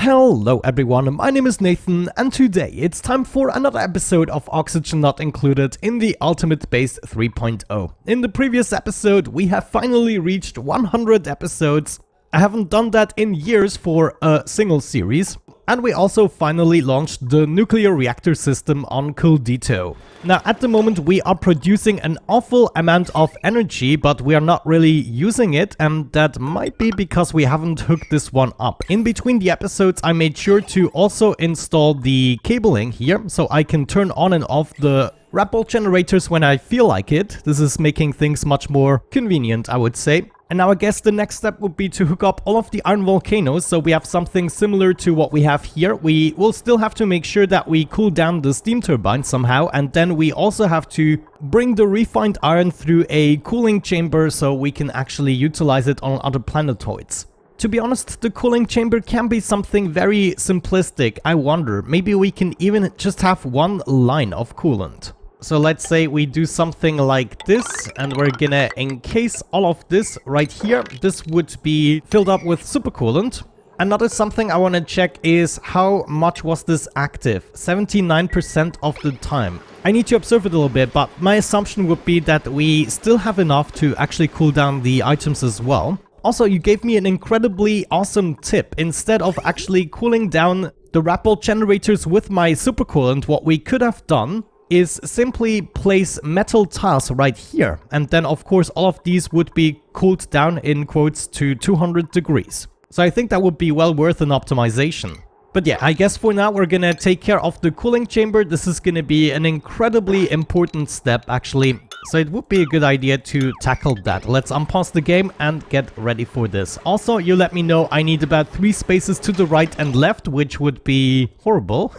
Hello everyone, my name is Nathan and today it's time for another episode of Oxygen Not Included in the Ultimate Base 3.0. In the previous episode we have finally reached 100 episodes. I haven't done that in years for a single series. And we also finally launched the nuclear reactor system on Coldito. Now at the moment we are producing an awful amount of energy, but we are not really using it, and that might be because we haven't hooked this one up. In between the episodes I made sure to also install the cabling here, so I can turn on and off the rappel generators when I feel like it. This is making things much more convenient, I would say. And now I guess the next step would be to hook up all of the iron volcanoes, so we have something similar to what we have here. We will still have to make sure that we cool down the steam turbine somehow, and then we also have to bring the refined iron through a cooling chamber so we can actually utilize it on other planetoids. To be honest, the cooling chamber can be something very simplistic. I wonder, maybe we can even just have one line of coolant. So let's say we do something like this, and we're gonna encase all of this right here. This would be filled up with supercoolant. Another something I want to check is how much was this active? 79% of the time. I need to observe it a little bit, but my assumption would be that we still have enough to actually cool down the items as well. Also, you gave me an incredibly awesome tip. Instead of actually cooling down the rappel generators with my supercoolant, what we could have done is simply place metal tiles right here, and then of course all of these would be cooled down in quotes to 200 degrees. So I think that would be well worth an optimization. But yeah, I guess for now we're gonna take care of the cooling chamber. This is gonna be an incredibly important step actually, so it would be a good idea to tackle that. Let's unpause the game and get ready for this. Also, you let me know I need about 3 spaces to the right and left, which would be horrible.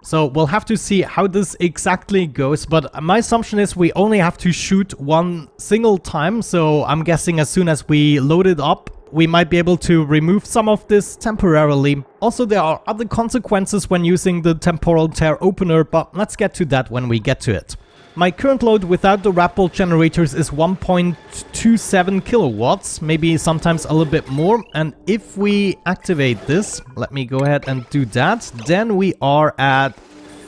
So we'll have to see how this exactly goes, but my assumption is we only have to shoot one single time, so I'm guessing as soon as we load it up, we might be able to remove some of this temporarily. Also, there are other consequences when using the temporal tear opener, but let's get to that when we get to it. My current load without the rappel generators is 1.27 kilowatts, maybe sometimes a little bit more. And if we activate this, let me go ahead and do that, then we are at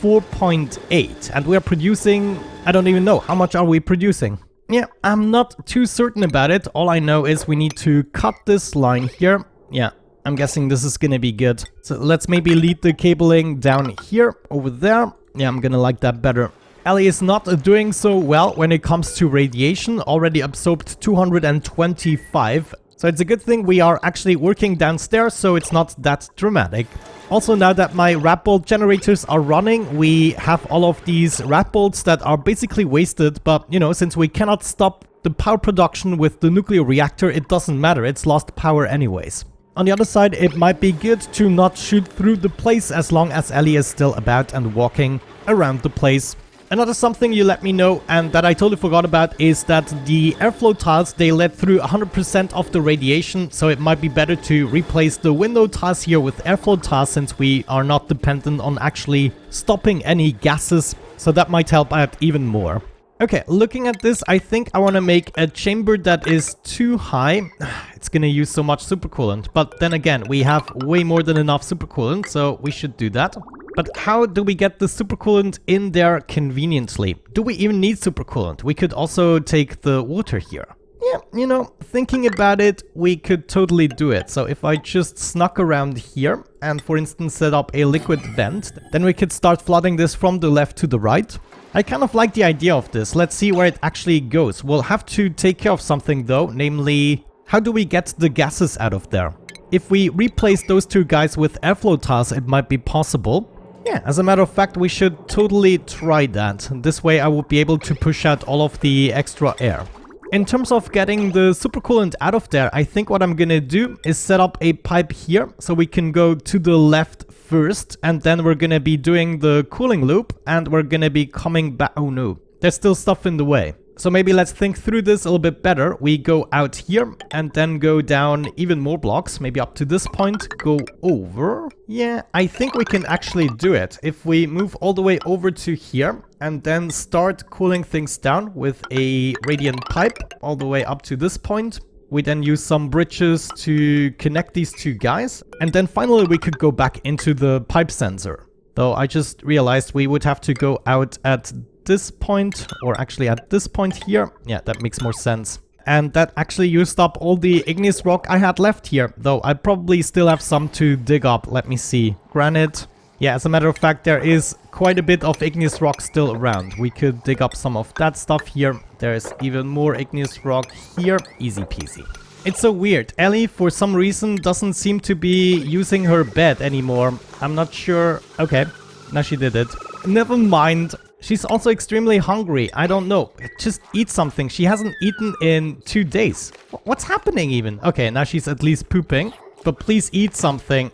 4.8 and we're producing, I don't even know, how much are we producing? Yeah, I'm not too certain about it. All I know is we need to cut this line here. Yeah, I'm guessing this is gonna be good. So let's maybe lead the cabling down here, over there. Yeah, I'm gonna like that better. Ellie is not doing so well when it comes to radiation, already absorbed 225. So it's a good thing we are actually working downstairs, so it's not that dramatic. Also, now that my rappel generators are running, we have all of these rappels that are basically wasted, but you know, since we cannot stop the power production with the nuclear reactor, it doesn't matter, it's lost power anyways. On the other side, it might be good to not shoot through the place as long as Ellie is still about and walking around the place. Another something you let me know, and that I totally forgot about, is that the airflow tiles, they let through 100% of the radiation, so it might be better to replace the window tiles here with airflow tiles since we are not dependent on actually stopping any gases, so that might help out even more. Okay, looking at this, I think I want to make a chamber that is too high. It's gonna use so much supercoolant, but then again, we have way more than enough supercoolant, so we should do that. But how do we get the supercoolant in there conveniently? Do we even need supercoolant? We could also take the water here. Yeah, you know, thinking about it, we could totally do it. So if I just snuck around here and for instance set up a liquid vent, then we could start flooding this from the left to the right. I kind of like the idea of this. Let's see where it actually goes. We'll have to take care of something though, namely, how do we get the gases out of there? If we replace those two guys with airflow tiles, it might be possible. Yeah, as a matter of fact, we should totally try that. This way I will be able to push out all of the extra air. In terms of getting the supercoolant out of there, I think what I'm gonna do is set up a pipe here so we can go to the left first, and then we're gonna be doing the cooling loop and we're gonna be coming back. Oh no, there's still stuff in the way. So maybe let's think through this a little bit better. We go out here and then go down even more blocks, maybe up to this point, go over. Yeah, I think we can actually do it. If we move all the way over to here and then start cooling things down with a radiant pipe all the way up to this point, We then use some bridges to connect these two guys. And then finally we could go back into the pipe sensor. Though I just realized we would have to go out at this point, or actually at this point here. Yeah, that makes more sense. And that actually used up all the igneous rock I had left here, though I probably still have some to dig up. Let me see. Granite. Yeah, as a matter of fact, there is quite a bit of igneous rock still around. We could dig up some of that stuff here. There's even more igneous rock here. Easy peasy. It's so weird. Ellie, for some reason, doesn't seem to be using her bed anymore. I'm not sure. Okay, now she did it. Never mind. She's also extremely hungry. I don't know. Just eat something. She hasn't eaten in 2 days. What's happening even? Okay, now she's at least pooping. But please eat something.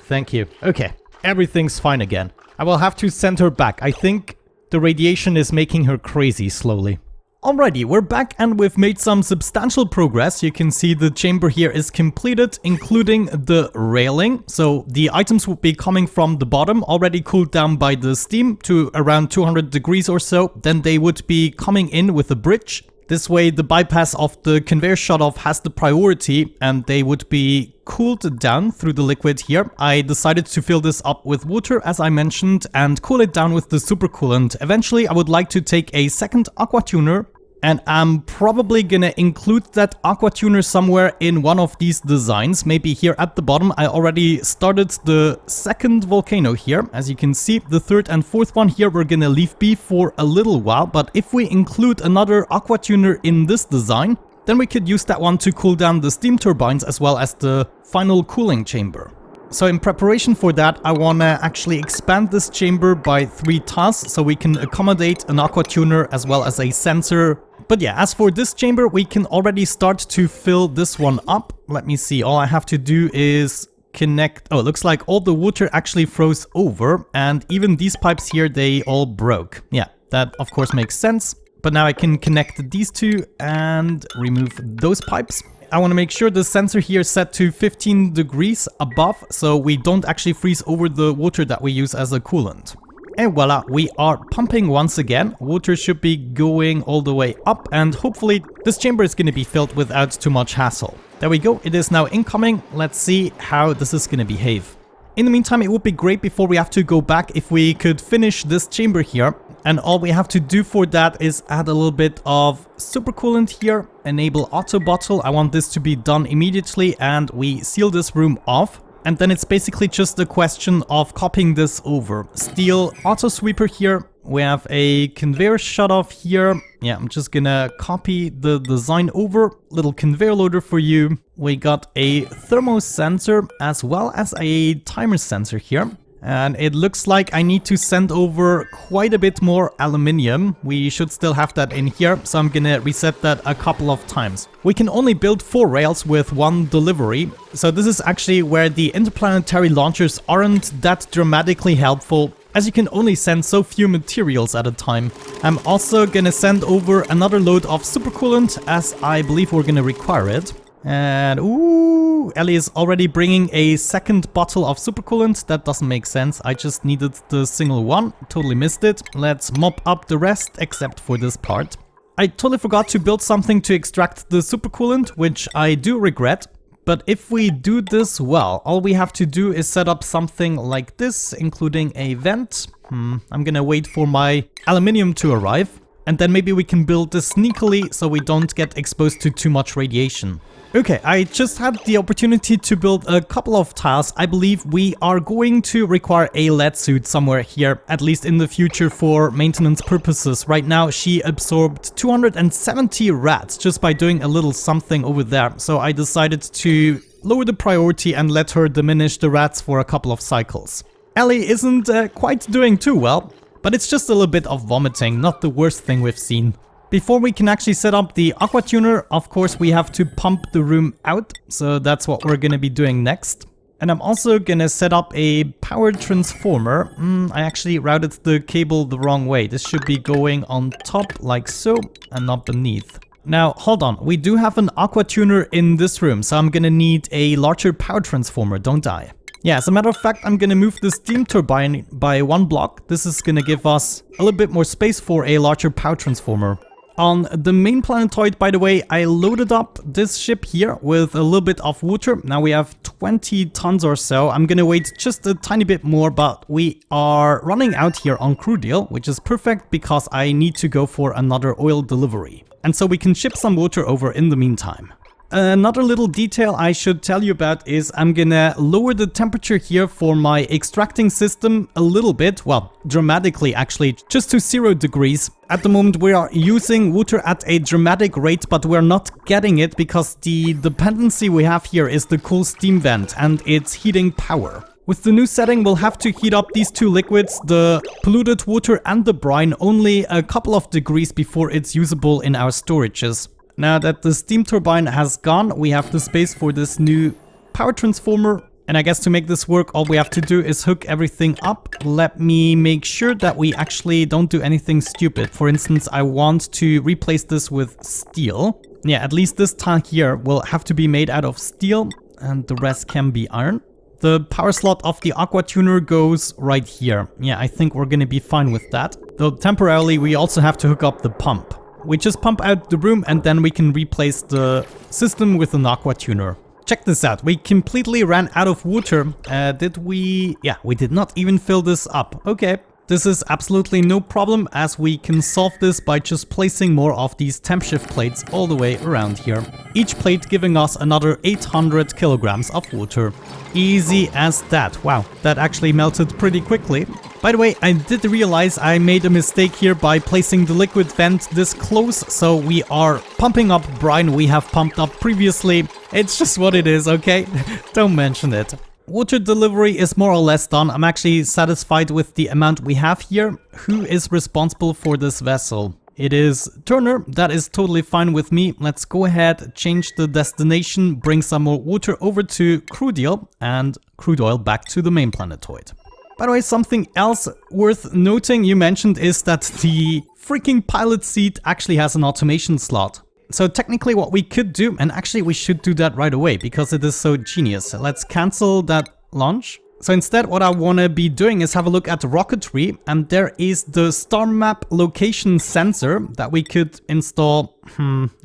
Thank you. Okay, everything's fine again. I will have to send her back. I think the radiation is making her crazy slowly. Alrighty, we're back and we've made some substantial progress. You can see the chamber here is completed, including the railing. So the items will be coming from the bottom, already cooled down by the steam to around 200 degrees or so. Then they would be coming in with a bridge. This way the bypass of the conveyor shutoff has the priority and they would be cooled down through the liquid here. I decided to fill this up with water, as I mentioned, and cool it down with the supercoolant. Eventually I would like to take a second aqua tuner, and I'm probably gonna include that aqua tuner somewhere in one of these designs, maybe here at the bottom. I already started the second volcano here. As you can see, the third and fourth one here we're gonna leave be for a little while, but if we include another aqua tuner in this design, then we could use that one to cool down the steam turbines as well as the final cooling chamber. So in preparation for that, I wanna actually expand this chamber by 3 tiles so we can accommodate an aqua tuner as well as a sensor. But yeah, as for this chamber, we can already start to fill this one up. Let me see, all I have to do is connect. Oh, it looks like all the water actually froze over, and even these pipes here, they all broke. Yeah, that of course makes sense. But now I can connect these two and remove those pipes. I want to make sure the sensor here is set to 15 degrees above, so we don't actually freeze over the water that we use as a coolant. And voila, we are pumping once again. Water should be going all the way up, and hopefully this chamber is going to be filled without too much hassle. There we go, it is now incoming. Let's see how this is going to behave. In the meantime, it would be great before we have to go back if we could finish this chamber here. And all we have to do for that is add a little bit of supercoolant here, enable auto bottle. I want this to be done immediately, and we seal this room off. And then it's basically just a question of copying this over. Steel auto sweeper here. We have a conveyor shutoff here. Yeah, I'm just gonna copy the design over. Little conveyor loader for you. We got a thermo sensor as well as a timer sensor here. And it looks like I need to send over quite a bit more aluminium. We should still have that in here, so I'm gonna reset that a couple of times. We can only build 4 rails with 1 delivery, so this is actually where the interplanetary launchers aren't that dramatically helpful, as you can only send so few materials at a time. I'm also gonna send over another load of supercoolant, as I believe we're gonna require it. And ooh, Ellie is already bringing a second bottle of supercoolant. That doesn't make sense. I just needed the single one. Totally missed it. Let's mop up the rest except for this part. I totally forgot to build something to extract the supercoolant, which I do regret. But if we do this well, all we have to do is set up something like this, including a vent. I'm gonna wait for my aluminium to arrive. And then maybe we can build this sneakily so we don't get exposed to too much radiation. Okay, I just had the opportunity to build a couple of tiles. I believe we are going to require a lead suit somewhere here, at least in the future for maintenance purposes. Right now, she absorbed 270 rats just by doing a little something over there. So I decided to lower the priority and let her diminish the rats for a couple of cycles. Ellie isn't quite doing too well, but it's just a little bit of vomiting, not the worst thing we've seen. Before we can actually set up the aqua tuner, of course we have to pump the room out, so that's what we're gonna be doing next. And I'm also gonna set up a power transformer. I actually routed the cable the wrong way. This should be going on top like so, and not beneath. Now, hold on, we do have an aqua tuner in this room, so I'm gonna need a larger power transformer, don't I? Yeah, as a matter of fact, I'm gonna move the steam turbine by 1 block. This is gonna give us a little bit more space for a larger power transformer. On the main planetoid, by the way, I loaded up this ship here with a little bit of water. Now we have 20 tons or so. I'm gonna wait just a tiny bit more, but we are running out here on crew deal, which is perfect because I need to go for another oil delivery. And so we can ship some water over in the meantime. Another little detail I should tell you about is I'm gonna lower the temperature here for my extracting system a little bit, well, dramatically actually, just to 0 degrees. At the moment we are using water at a dramatic rate, but we're not getting it because the dependency we have here is the cool steam vent and it's heating power. With the new setting, we'll have to heat up these two liquids, the polluted water and the brine, only a couple of degrees before it's usable in our storages. Now that the steam turbine has gone, we have the space for this new power transformer. And I guess to make this work, all we have to do is hook everything up. Let me make sure that we actually don't do anything stupid. For instance, I want to replace this with steel. Yeah, at least this tank here will have to be made out of steel and the rest can be iron. The power slot of the aqua tuner goes right here. Yeah, I think we're gonna be fine with that. Though temporarily we also have to hook up the pump. We just pump out the room and then we can replace the system with an aqua tuner. Check this out, we completely ran out of water. Did we? Yeah, we did not even fill this up. Okay, this is absolutely no problem as we can solve this by just placing more of these temp shift plates all the way around here. Each plate giving us another 800 kilograms of water. Easy as that. Wow, that actually melted pretty quickly. By the way, I did realize I made a mistake here by placing the liquid vent this close, so we are pumping up brine we have pumped up previously. It's just what it is, okay? Don't mention it. Water delivery is more or less done. I'm actually satisfied with the amount we have here. Who is responsible for this vessel? It is Turner. That is totally fine with me. Let's go ahead, change the destination, bring some more water over to crude oil and crude oil back to the main planetoid. By the way, something else worth noting you mentioned is that the freaking pilot seat actually has an automation slot. So technically what we could do, and actually we should do that right away because it is so genius. Let's cancel that launch. So instead what I want to be doing is have a look at the rocketry, and there is the star map location sensor that we could install.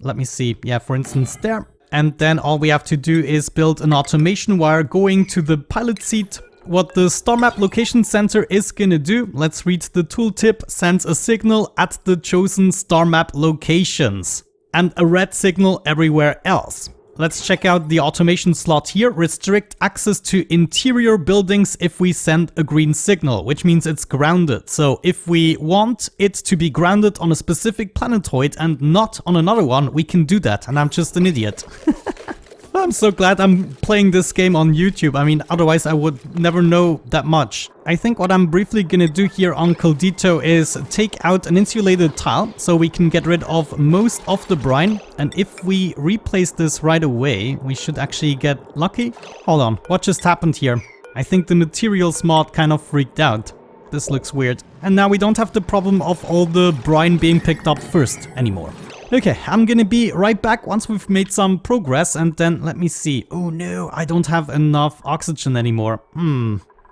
Let me see. Yeah, for instance there. And then all we have to do is build an automation wire going to the pilot seat. What the star map location sensor is gonna do, let's read the tooltip, sends a signal at the chosen star map locations and a red signal everywhere else. Let's check out the automation slot here. Restrict access to interior buildings if we send a green signal, which means it's grounded. So if we want it to be grounded on a specific planetoid and not on another one, we can do that. And I'm just an idiot. I'm so glad I'm playing this game on YouTube. I mean, otherwise I would never know that much. I think what I'm briefly gonna do here on Coldito is take out an insulated tile so we can get rid of most of the brine. And if we replace this right away, we should actually get lucky. Hold on, what just happened here? I think the materials mod kind of freaked out. This looks weird. And now we don't have the problem of all the brine being picked up first anymore. Okay, I'm gonna be right back once we've made some progress, and then let me see. Oh no, I don't have enough oxygen anymore.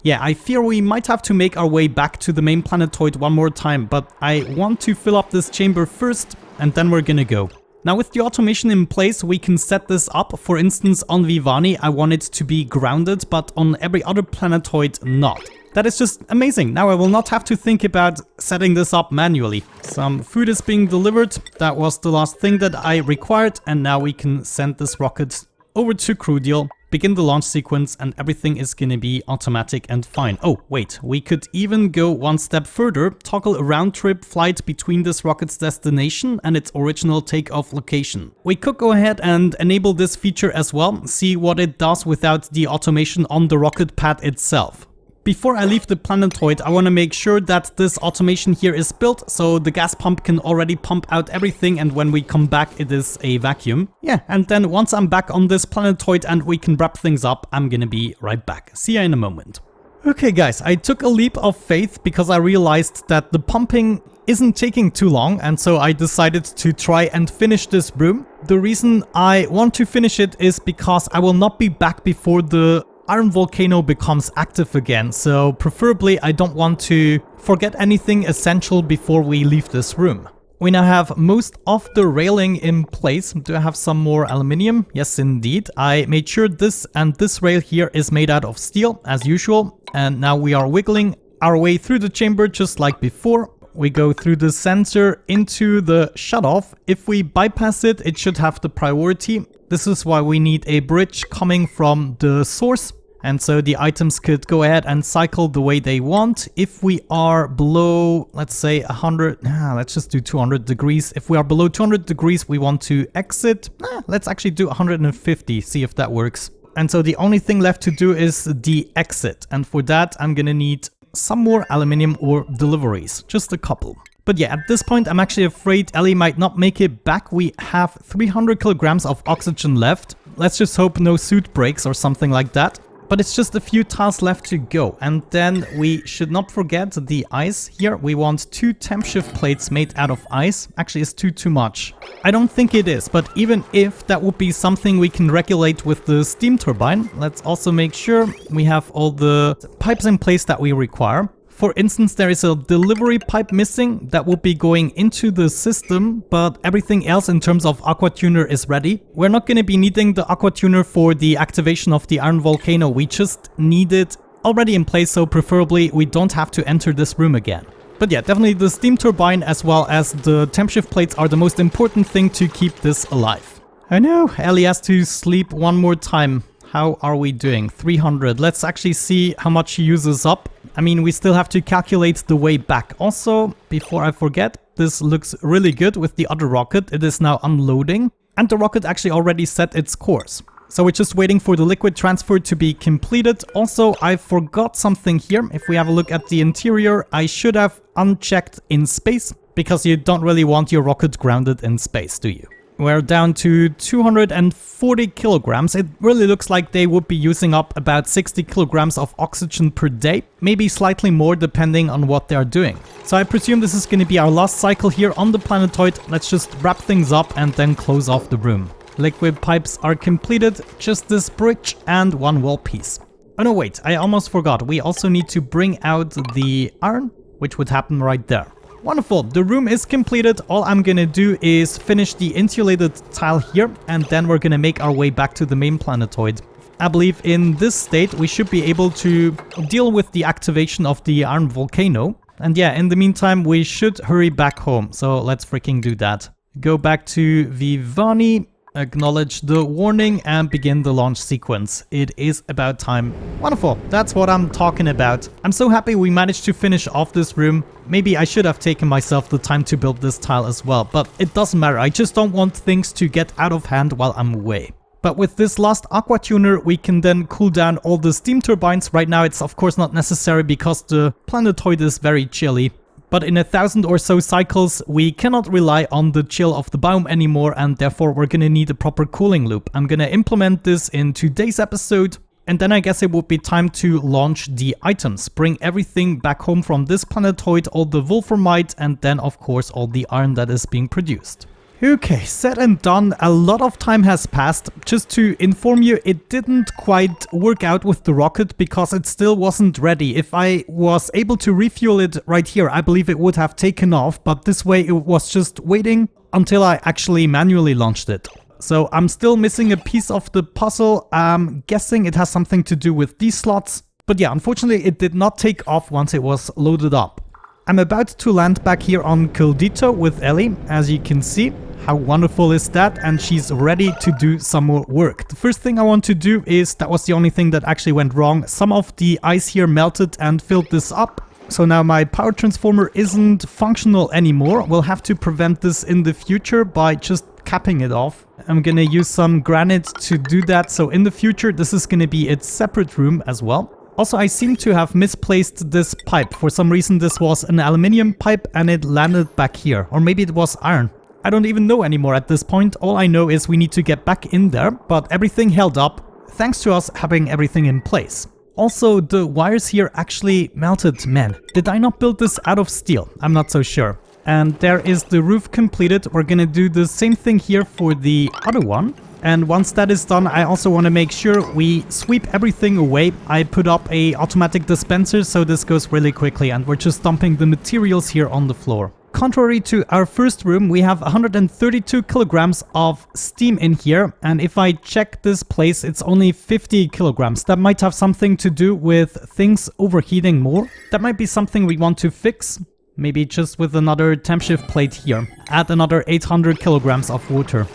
Yeah, I fear we might have to make our way back to the main planetoid one more time, but I want to fill up this chamber first, and then we're gonna go. Now with the automation in place, we can set this up. For instance, on Vivani, I want it to be grounded, but on every other planetoid, not. That is just amazing. Now I will not have to think about setting this up manually. Some food is being delivered. That was the last thing that I required. And now we can send this rocket over to Crudial, begin the launch sequence, and everything is gonna be automatic and fine. Oh, wait, we could even go one step further, toggle a round-trip flight between this rocket's destination and its original takeoff location. We could go ahead and enable this feature as well, see what it does without the automation on the rocket pad itself. Before I leave the planetoid, I want to make sure that this automation here is built, so the gas pump can already pump out everything, and when we come back it is a vacuum. Yeah, and then once I'm back on this planetoid and we can wrap things up, I'm gonna be right back. See ya in a moment. Okay guys, I took a leap of faith because I realized that the pumping isn't taking too long, and so I decided to try and finish this room. The reason I want to finish it is because I will not be back before the iron volcano becomes active again, so preferably I don't want to forget anything essential before we leave this room. We now have most of the railing in place. Do I have some more aluminium? Yes, indeed. I made sure this and this rail here is made out of steel, as usual. And now we are wiggling our way through the chamber just like before. We go through the sensor into the shutoff. If we bypass it, it should have the priority. This is why we need a bridge coming from the source. And so the items could go ahead and cycle the way they want. If we are below, let's say 100, let's just do 200 degrees. If we are below 200 degrees, we want to exit. Let's actually do 150, see if that works. And so the only thing left to do is the exit. And for that, I'm gonna need some more aluminium ore deliveries, just a couple. But yeah, at this point, I'm actually afraid Ellie might not make it back. We have 300 kilograms of oxygen left. Let's just hope no suit breaks or something like that. But it's just a few tiles left to go. And then we should not forget the ice here. We want 2 temp shift plates made out of ice. Actually, is 2 too much? I don't think it is, but even if, that would be something we can regulate with the steam turbine. Let's also make sure we have all the pipes in place that we require. For instance, there is a delivery pipe missing that will be going into the system, but everything else in terms of aqua tuner is ready. We're not going to be needing the aqua tuner for the activation of the iron volcano. We just need it already in place, so preferably we don't have to enter this room again. But yeah, definitely the steam turbine as well as the temp shift plates are the most important thing to keep this alive. I know, Ellie has to sleep one more time. How are we doing? 300. Let's actually see how much she uses up. I mean, we still have to calculate the way back. Also, before I forget, this looks really good with the other rocket. It is now unloading, and the rocket actually already set its course. So we're just waiting for the liquid transfer to be completed. Also, I forgot something here. If we have a look at the interior, I should have unchecked in space, because you don't really want your rocket grounded in space, do you? We're down to 240 kilograms. It really looks like they would be using up about 60 kilograms of oxygen per day, maybe slightly more depending on what they're doing. So I presume this is going to be our last cycle here on the planetoid. Let's just wrap things up and then close off the room. Liquid pipes are completed, just this bridge and one wall piece. Oh no, wait, I almost forgot. We also need to bring out the iron, which would happen right there. Wonderful, the room is completed. All I'm gonna do is finish the insulated tile here, and then we're gonna make our way back to the main planetoid. I believe in this state we should be able to deal with the activation of the iron volcano. And yeah, in the meantime we should hurry back home, so let's freaking do that. Go back to Vivani, acknowledge the warning and begin the launch sequence. It is about time. Wonderful, that's what I'm talking about. I'm so happy we managed to finish off this room. Maybe I should have taken myself the time to build this tile as well, but it doesn't matter. I just don't want things to get out of hand while I'm away. But with this last aqua tuner, we can then cool down all the steam turbines. Right now it's of course not necessary because the planetoid is very chilly. But in 1,000 or so cycles, we cannot rely on the chill of the biome anymore, and therefore we're gonna need a proper cooling loop. I'm gonna implement this in today's episode, and then I guess it would be time to launch the items. Bring everything back home from this planetoid, all the wolframite, and then of course all the iron that is being produced. Okay, said and done. A lot of time has passed. Just to inform you, it didn't quite work out with the rocket because it still wasn't ready. If I was able to refuel it right here, I believe it would have taken off, but this way it was just waiting until I actually manually launched it. So I'm still missing a piece of the puzzle. I'm guessing it has something to do with these slots. But yeah, unfortunately it did not take off once it was loaded up. I'm about to land back here on Coldito with Ellie, as you can see. How wonderful is that? And she's ready to do some more work. The first thing I want to do is, that was the only thing that actually went wrong. Some of the ice here melted and filled this up. So now my power transformer isn't functional anymore. We'll have to prevent this in the future by just capping it off. I'm gonna use some granite to do that. So in the future, this is gonna be its separate room as well. Also, I seem to have misplaced this pipe. For some reason, this was an aluminium pipe and it landed back here. Or maybe it was iron. I don't even know anymore at this point. All I know is we need to get back in there, but everything held up thanks to us having everything in place. Also, the wires here actually melted. Man, did I not build this out of steel? I'm not so sure. And there is the roof completed. We're gonna do the same thing here for the other one. And once that is done, I also want to make sure we sweep everything away. I put up a automatic dispenser, so this goes really quickly, and we're just dumping the materials here on the floor. contrary to our first room, we have 132 kilograms of steam in here. And if I check this place, it's only 50 kilograms. That might have something to do with things overheating more. That might be something we want to fix. Maybe just with another temp shift plate here. Add another 800 kilograms of water.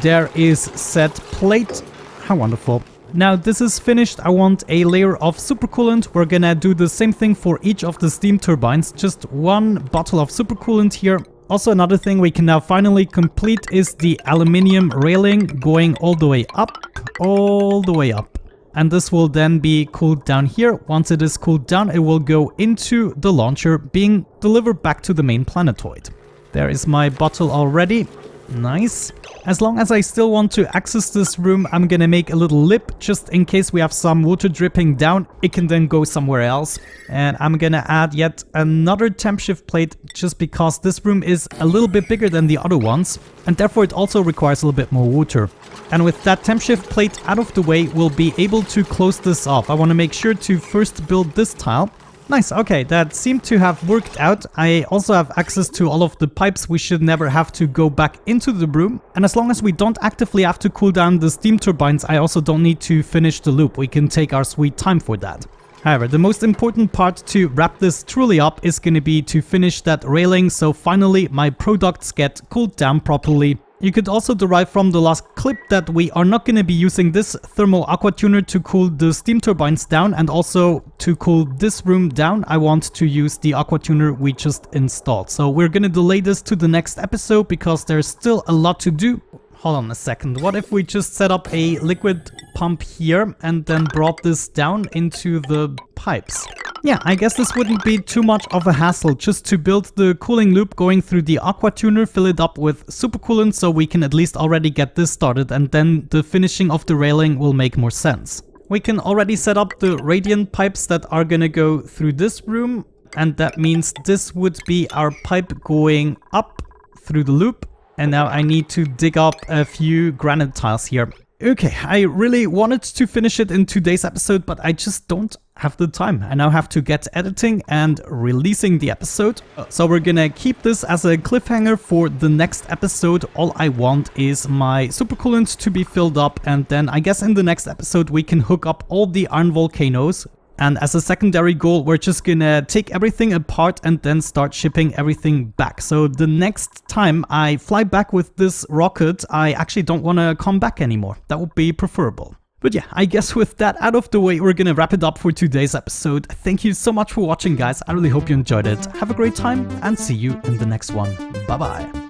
There is said plate. How wonderful. Now this is finished. I want a layer of supercoolant. We're gonna do the same thing for each of the steam turbines. Just one bottle of supercoolant here. Also another thing we can now finally complete is the aluminium railing going all the way up. All the way up. And this will then be cooled down here. Once it is cooled down, it will go into the launcher, being delivered back to the main planetoid. There is my bottle already. Nice. As long as I still want to access this room, I'm gonna make a little lip just in case we have some water dripping down. It can then go somewhere else. And I'm gonna add yet another temp shift plate just because this room is a little bit bigger than the other ones. And therefore it also requires a little bit more water. And with that temp shift plate out of the way, we'll be able to close this off. I want to make sure to first build this tile. Nice, okay, that seemed to have worked out. I also have access to all of the pipes. We should never have to go back into the room. And as long as we don't actively have to cool down the steam turbines, I also don't need to finish the loop. We can take our sweet time for that. However, the most important part to wrap this truly up is going to be to finish that railing, so finally my products get cooled down properly. You could also derive from the last clip that we are not going to be using this thermal aqua tuner to cool the steam turbines down, and also to cool this room down I want to use the aqua tuner we just installed. So we're going to delay this to the next episode because there's still a lot to do. Hold on a second, what if we just set up a liquid pump here and then brought this down into the pipes? Yeah, I guess this wouldn't be too much of a hassle just to build the cooling loop going through the aqua tuner, fill it up with supercoolant so we can at least already get this started, and then the finishing of the railing will make more sense. We can already set up the radiant pipes that are gonna go through this room, and that means this would be our pipe going up through the loop. And now I need to dig up a few granite tiles here. Okay, I really wanted to finish it in today's episode, but I just don't have the time. I now have to get editing and releasing the episode. So we're gonna keep this as a cliffhanger for the next episode. All I want is my supercoolant to be filled up, and then I guess in the next episode we can hook up all the iron volcanoes. And as a secondary goal, we're just gonna take everything apart and then start shipping everything back. So the next time I fly back with this rocket, I actually don't want to come back anymore. That would be preferable. But yeah, I guess with that out of the way, we're gonna wrap it up for today's episode. Thank you so much for watching, guys. I really hope you enjoyed it. Have a great time and see you in the next one. Bye bye.